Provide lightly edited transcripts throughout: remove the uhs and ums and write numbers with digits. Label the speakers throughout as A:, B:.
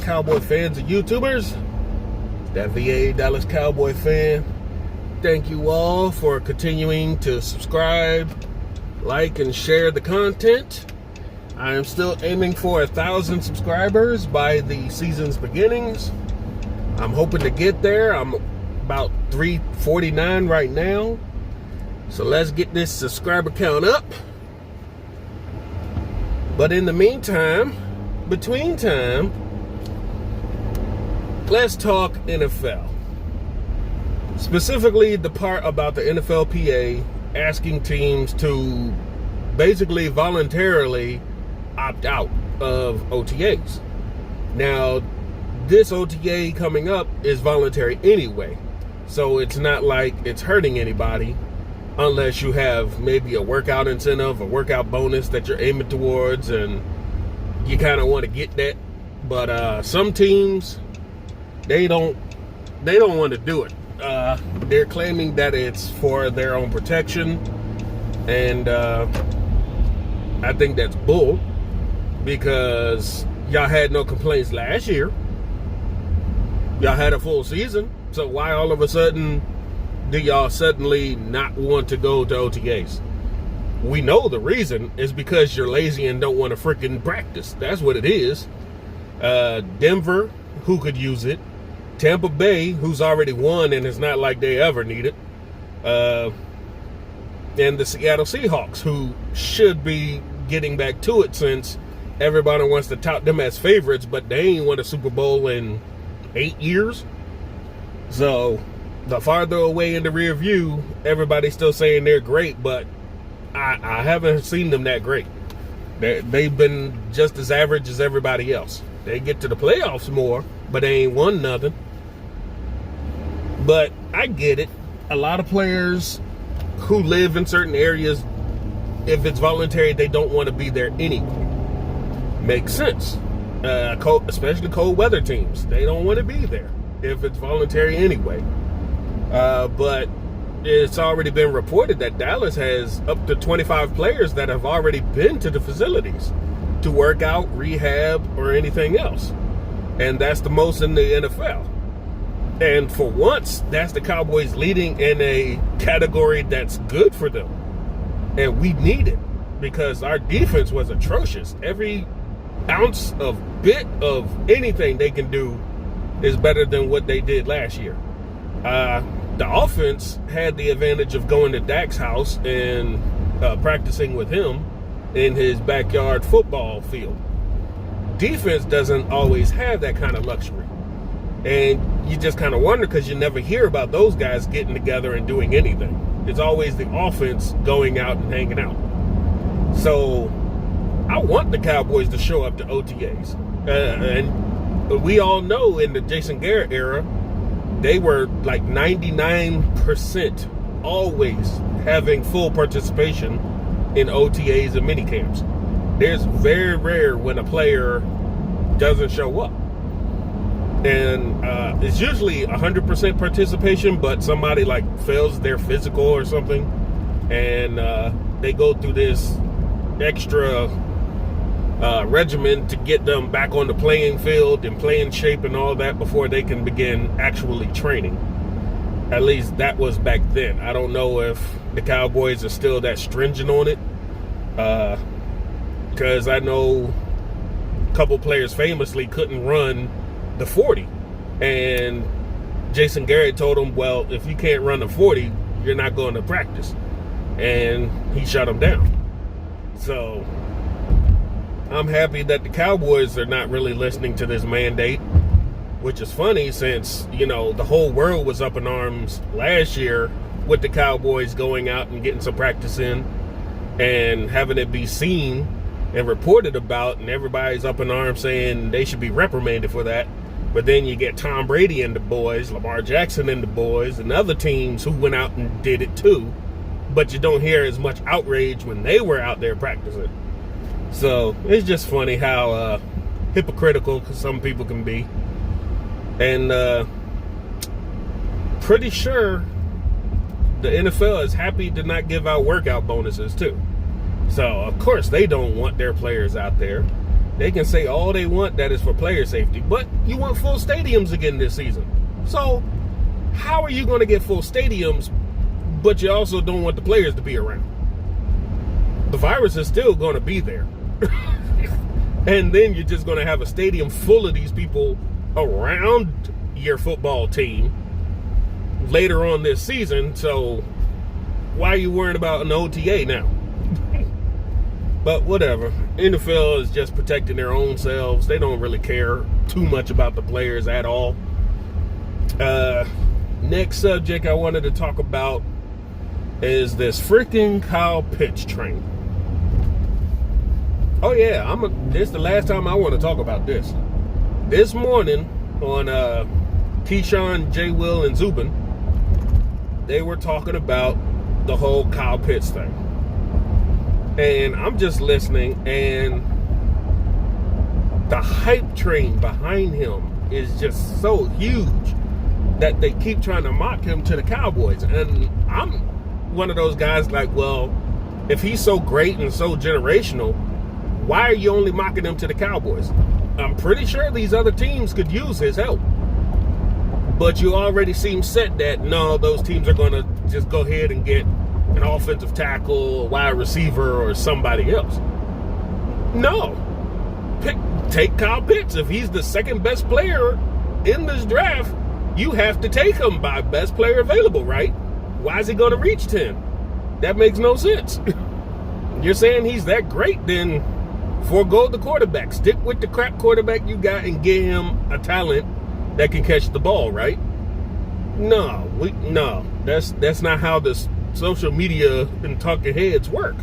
A: Cowboy fans and YouTubers. That VA Dallas Cowboy fan. Thank you all for continuing to subscribe, like, and share the content. I am still aiming for 1,000 subscribers by the season's beginnings. I'm hoping to get there. I'm about 349 right now. So let's get this subscriber count up. But in the meantime, between time, let's talk NFL. Specifically, the part about the NFLPA asking teams to basically voluntarily opt out of OTAs. Now, this OTA coming up is voluntary anyway. So it's not like it's hurting anybody unless you have maybe a workout incentive, a workout bonus that you're aiming towards, and you kind of want to get that. But some teams, they don't want to do it. They're claiming that it's for their own protection, and I think that's bull, because y'all had no complaints last year. Y'all had a full season, so why all of a sudden do y'all suddenly not want to go to OTAs? We know the reason is because you're lazy and don't want to freaking practice. That's what it is. Denver, who could use it. Tampa Bay, who's already won and it's not like they ever need it. And the Seattle Seahawks, who should be getting back to it since everybody wants to tout them as favorites, but they ain't won a Super Bowl in 8 years. So the farther away in the rear view, everybody's still saying they're great, but I haven't seen them that great. They've been just as average as everybody else. They get to the playoffs more, but they ain't won nothing. But I get it. A lot of players who live in certain areas, if it's voluntary, they don't want to be there anyway. Makes sense. Especially cold weather teams. They don't want to be there if it's voluntary anyway. But it's already been reported that Dallas has up to 25 players that have already been to the facilities to work out, rehab, or anything else. And that's the most in the NFL. And for once, that's the Cowboys leading in a category that's good for them. And we need it because our defense was atrocious. Every ounce of bit of anything they can do is better than what they did last year. The offense had the advantage of going to Dak's house and practicing with him in his backyard football field. Defense doesn't always have that kind of luxury. And you just kind of wonder because you never hear about those guys getting together and doing anything. It's always the offense going out and hanging out. So I want the Cowboys to show up to OTAs. And we all know in the Jason Garrett era, they were like 99% always having full participation in OTAs and minicamps. There's very rare when a player doesn't show up. And it's usually 100% participation, but somebody like fails their physical or something, and they go through this extra regimen to get them back on the playing field and playing shape and all that before they can begin actually training. At least that was back then. I don't know if the Cowboys are still that stringent on it, because I know a couple players famously couldn't run the 40, and Jason Garrett told him, well, if you can't run the 40, you're not going to practice, and he shut him down. So I'm happy that the Cowboys are not really listening to this mandate, which is funny since, you know, the whole world was up in arms last year with the Cowboys going out and getting some practice in and having it be seen and reported about, and everybody's up in arms saying they should be reprimanded for that. But then you get Tom Brady and the boys, Lamar Jackson and the boys, and other teams who went out and did it too. But you don't hear as much outrage when they were out there practicing. So it's just funny how hypocritical some people can be. And pretty sure the NFL is happy to not give out workout bonuses too. So of course they don't want their players out there. They can say all they want that is for player safety, but you want full stadiums again this season. So how are you going to get full stadiums, but you also don't want the players to be around? The virus is still going to be there. And then you're just going to have a stadium full of these people around your football team later on this season. So why are you worrying about an OTA now? But whatever. NFL is just protecting their own selves. They don't really care too much about the players at all. Next subject I wanted to talk about is this freaking Kyle Pitts train. Oh yeah, this is the last time I want to talk about this. This morning on Keyshawn, J. Will, and Zubin, they were talking about the whole Kyle Pitts thing. And I'm just listening, and the hype train behind him is just so huge that they keep trying to mock him to the Cowboys. And I'm one of those guys like, well, if he's so great and so generational, why are you only mocking him to the Cowboys? I'm pretty sure these other teams could use his help. But you already seem set that, no, those teams are going to just go ahead and get an offensive tackle, a wide receiver, or somebody else. No. Take Kyle Pitts. If he's the second best player in this draft, you have to take him by best player available, right? Why is he going to reach 10? That makes no sense. You're saying he's that great, then forego the quarterback. Stick with the crap quarterback you got and get him a talent that can catch the ball, right? No. That's not how this social media and talking heads work.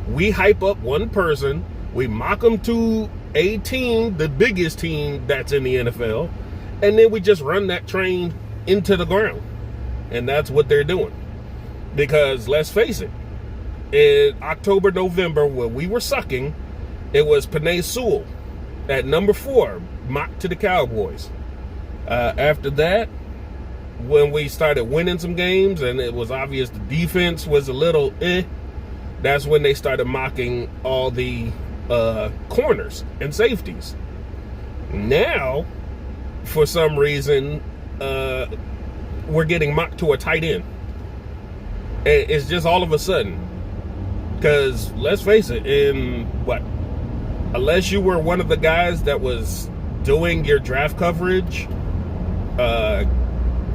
A: We hype up one person, we mock them to a team, the biggest team that's in the NFL, and then we just run that train into the ground. And that's what they're doing. Because let's face it, in October, November, when we were sucking, it was Penei Sewell at number 4, mocked to the Cowboys. After that, when we started winning some games and it was obvious the defense was a little that's when they started mocking all the corners and safeties. Now, for some reason, we're getting mocked to a tight end. It's just all of a sudden. Because, let's face it, unless you were one of the guys that was doing your draft coverage,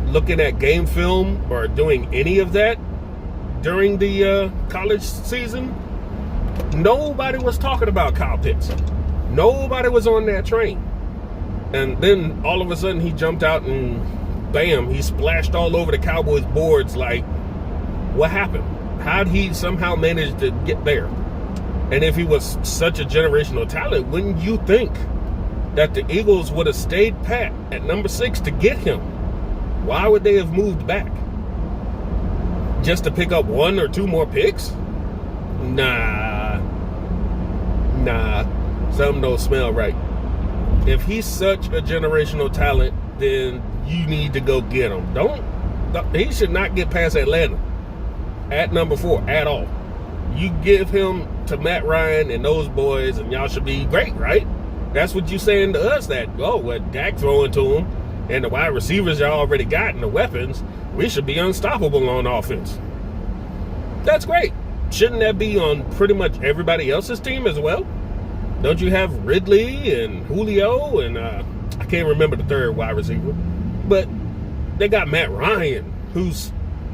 A: looking at game film, or doing any of that during the college season, nobody was talking about Kyle Pitts. Nobody was on that train. And then all of a sudden he jumped out and bam, he splashed all over the Cowboys boards. Like, what happened? How'd he somehow manage to get there? And if he was such a generational talent, wouldn't you think that the Eagles would have stayed pat at number 6 to get him? Why would they have moved back? Just to pick up 1 or 2 more picks? Nah. Something don't smell right. If he's such a generational talent, then you need to go get him. He should not get past Atlanta at number 4 at all. You give him to Matt Ryan and those boys, and y'all should be great, right? That's what you saying to us, that, Dak throwing to him, and the wide receivers y'all already got and the weapons, we should be unstoppable on offense. That's great. Shouldn't that be on pretty much everybody else's team as well? Don't you have Ridley and Julio and I can't remember the third wide receiver, but they got Matt Ryan, who's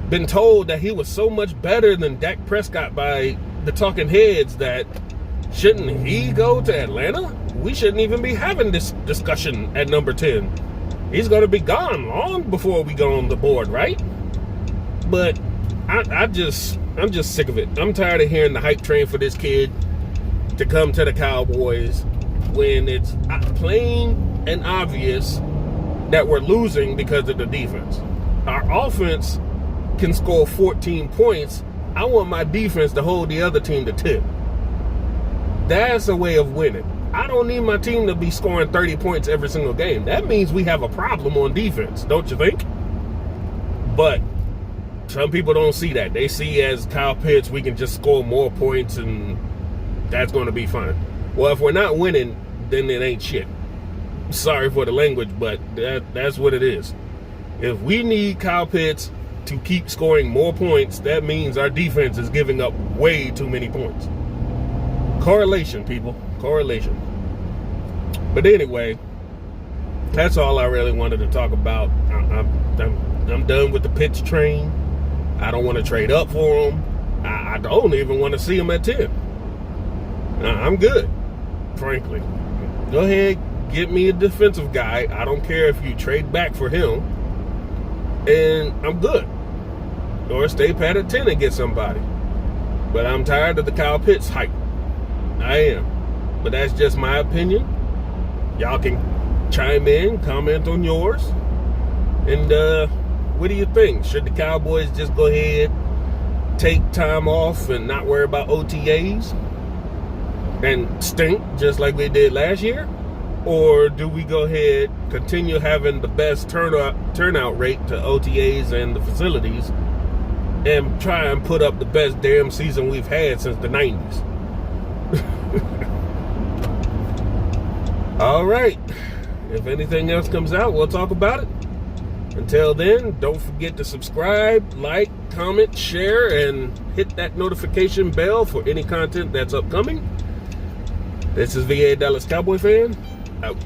A: been told that he was so much better than Dak Prescott by the talking heads that shouldn't he go to Atlanta? We shouldn't even be having this discussion at number 10. He's going to be gone long before we go on the board, right? But I'm just sick of it. I'm tired of hearing the hype train for this kid to come to the Cowboys when it's plain and obvious that we're losing because of the defense. Our offense can score 14 points. I want my defense to hold the other team to 10. That's a way of winning. I don't need my team to be scoring 30 points every single game. That means we have a problem on defense, don't you think? But some people don't see that. They see as Kyle Pitts, we can just score more points and that's going to be fine. Well, if we're not winning, then it ain't shit. Sorry for the language, but that's what it is. If we need Kyle Pitts to keep scoring more points, that means our defense is giving up way too many points. Correlation, people. Correlation. But anyway, that's all I really wanted to talk about. I'm done with the Pitts train. I don't want to trade up for him. I don't even want to see him at 10. I'm good, frankly. Go ahead, get me a defensive guy. I don't care if you trade back for him. And I'm good. Or stay pat at 10 and get somebody. But I'm tired of the Kyle Pitts hype. I am. But that's just my opinion. Y'all can chime in, comment on yours. And what do you think? Should the Cowboys just go ahead, take time off and not worry about OTAs and stink just like they did last year? Or do we go ahead, continue having the best turnout rate to OTAs and the facilities and try and put up the best damn season we've had since the 90s? All right. If anything else comes out, we'll talk about it. Until then, don't forget to subscribe, like, comment, share, and hit that notification bell for any content that's upcoming. This is VA Dallas Cowboy fan. Out.